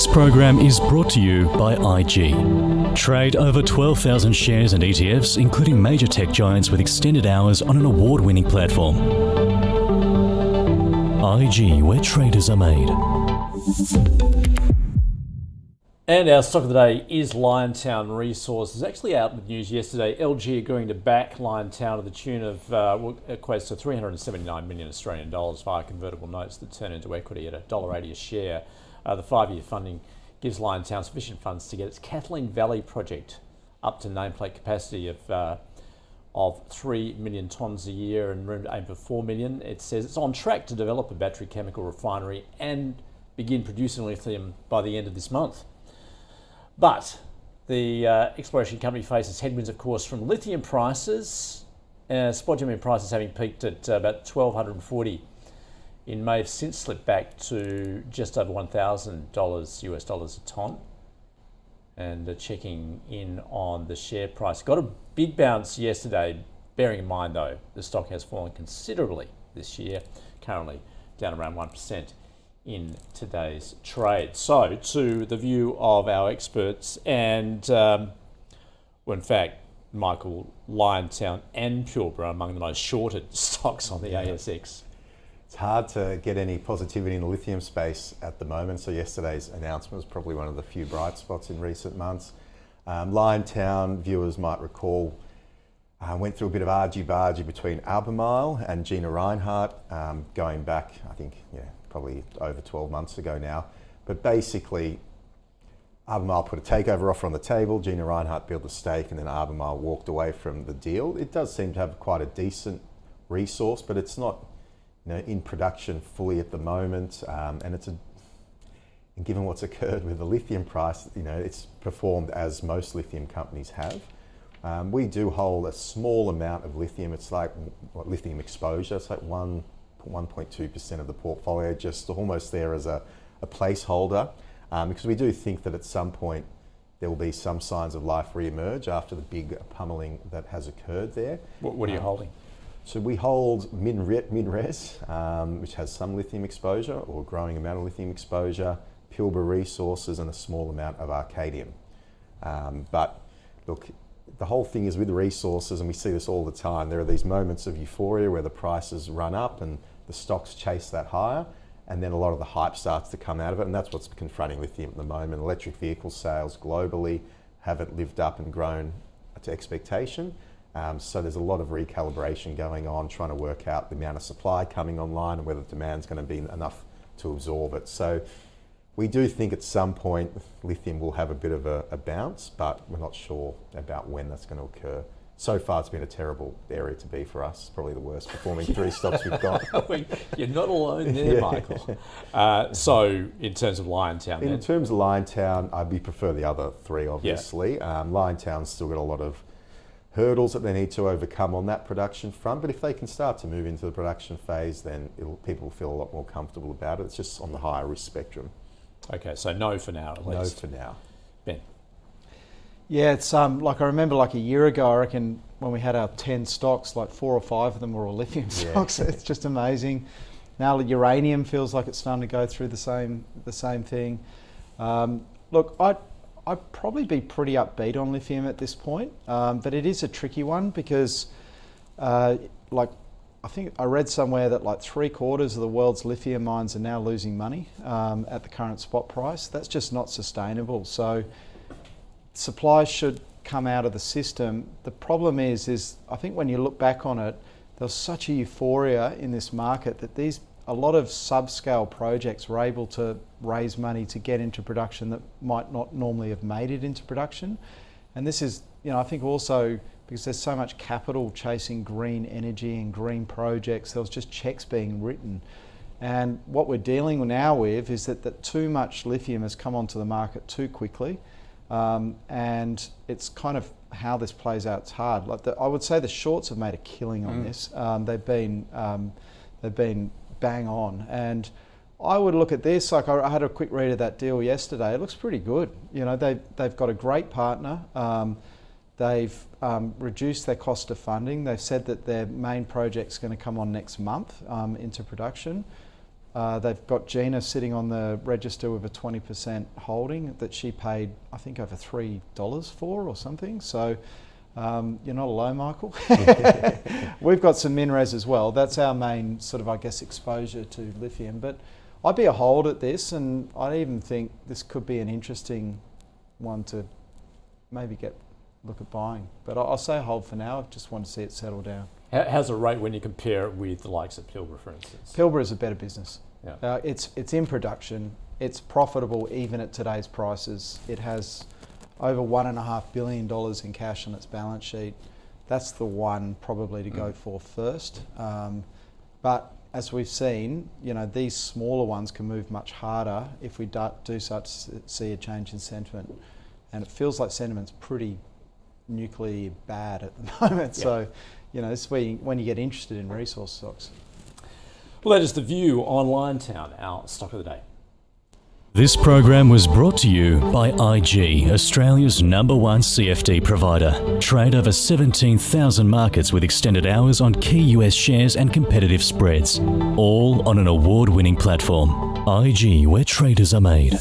This program is brought to you by IG. Trade over 12,000 shares and ETFs, including major tech giants with extended hours on an award-winning platform. IG, where traders are made. And our stock of the day is Liontown Resources. Actually out with news yesterday, LG are going to back Liontown to the tune of, equates to 379 million Australian dollars via convertible notes that turn into equity at $1.80 a share. The 5-year funding gives Liontown sufficient funds to get its Kathleen Valley project up to nameplate capacity of 3 million tonnes a year and room to aim for 4 million. It says it's on track to develop a battery chemical refinery and begin producing lithium by the end of this month. But the exploration company faces headwinds, of course, from lithium prices. Spodumene prices having peaked at about $1,240 in May have since slipped back to just over $1,000 US dollars a tonne. And checking in on the share price. Got a big bounce yesterday, bearing in mind though, the stock has fallen considerably this year, currently down around 1% in today's trade. So to the view of our experts and, well, in fact, Michael, Liontown and Pilbara are among the most shorted stocks on the ASX. It's hard to get any positivity in the lithium space at the moment, so yesterday's announcement was probably one of the few bright spots in recent months. Liontown, viewers might recall, went through a bit of argy-bargy between Albemarle and Gina Rinehart, going back, I think, probably over 12 months ago now. But basically, Albemarle put a takeover offer on the table, Gina Rinehart built a stake, and then Albemarle walked away from the deal. It does seem to have quite a decent resource, but it's not in production fully at the moment, and given what's occurred with the lithium price, it's performed as most lithium companies have. We do hold a small amount of lithium. It's like lithium exposure. It's like 1.2% of the portfolio, just almost there as a placeholder, because we do think that at some point there will be some signs of life re-emerge after the big pummeling that has occurred there. What are you holding? So we hold MinRes, which has some lithium exposure or a growing amount of lithium exposure, Pilbara Resources, and a small amount of Arcadium. But look, the whole thing is with the resources, and we see this all the time, there are these moments of euphoria where the prices run up and the stocks chase that higher, and then a lot of the hype starts to come out of it, and that's what's confronting lithium at the moment. Electric vehicle sales globally haven't lived up and grown to expectation. So there's a lot of recalibration going on, trying to work out the amount of supply coming online and whether demand's going to be enough to absorb it. So we do think at some point lithium will have a bit of a bounce, but we're not sure about when that's going to occur. So far, it's been a terrible area to be for us. Probably the worst performing 3 stocks we've got. You're not alone there, Michael. So in terms of Liontown, in terms of Liontown, we prefer the other 3, obviously. Yeah. Liontown's still got a lot of hurdles that they need to overcome on that production front, but if they can start to move into the production phase, then people will feel a lot more comfortable about it. It's just on the higher risk spectrum. Okay, so no for now at least. No for now. Ben? Yeah, it's like I remember like a year ago, I reckon when we had our 10 stocks, like 4 or 5 of them were all lithium stocks. It's just amazing. Now the uranium feels like it's starting to go through the same thing. Look, I'd probably be pretty upbeat on lithium at this point, but it is a tricky one because I think I read somewhere that like 3/4 of the world's lithium mines are now losing money at the current spot price. That's just not sustainable. So supply should come out of the system. The problem is I think when you look back on it, there's such a euphoria in this market that a lot of subscale projects were able to raise money to get into production that might not normally have made it into production. And this is, I think also because there's so much capital chasing green energy and green projects, there was just checks being written. And what we're dealing now with is that too much lithium has come onto the market too quickly. And it's kind of how this plays out. It's hard. I would say the shorts have made a killing on this. They've been bang on, and I would look at this, like I had a quick read of that deal yesterday. It looks pretty good. They've got a great partner. They've reduced their cost of funding. They've said that their main project's going to come on next month into production. They've got Gina sitting on the register with a 20% holding that she paid, I think, over $3 for or something. So you're not alone, Michael. We've got some MinRes as well. That's our main sort of, I guess, exposure to lithium. But I'd be a hold at this, and I even think this could be an interesting one to maybe look at buying. But I'll say hold for now. I just want to see it settle down. How's it rate when you compare it with the likes of Pilbara, for instance? Pilbara is a better business. Yeah. It's in production. It's profitable even at today's prices. It has over $1.5 billion in cash on its balance sheet. That's the one probably to go for first. But as we've seen, these smaller ones can move much harder if we do start to see a change in sentiment. And it feels like sentiment's pretty nuclear bad at the moment. Yeah. So, this is when you get interested in resource stocks. Well, that is The View on Liontown, our stock of the day. This program was brought to you by IG, Australia's #1 CFD provider. Trade over 17,000 markets with extended hours on key US shares and competitive spreads. All on an award-winning platform. IG, where traders are made.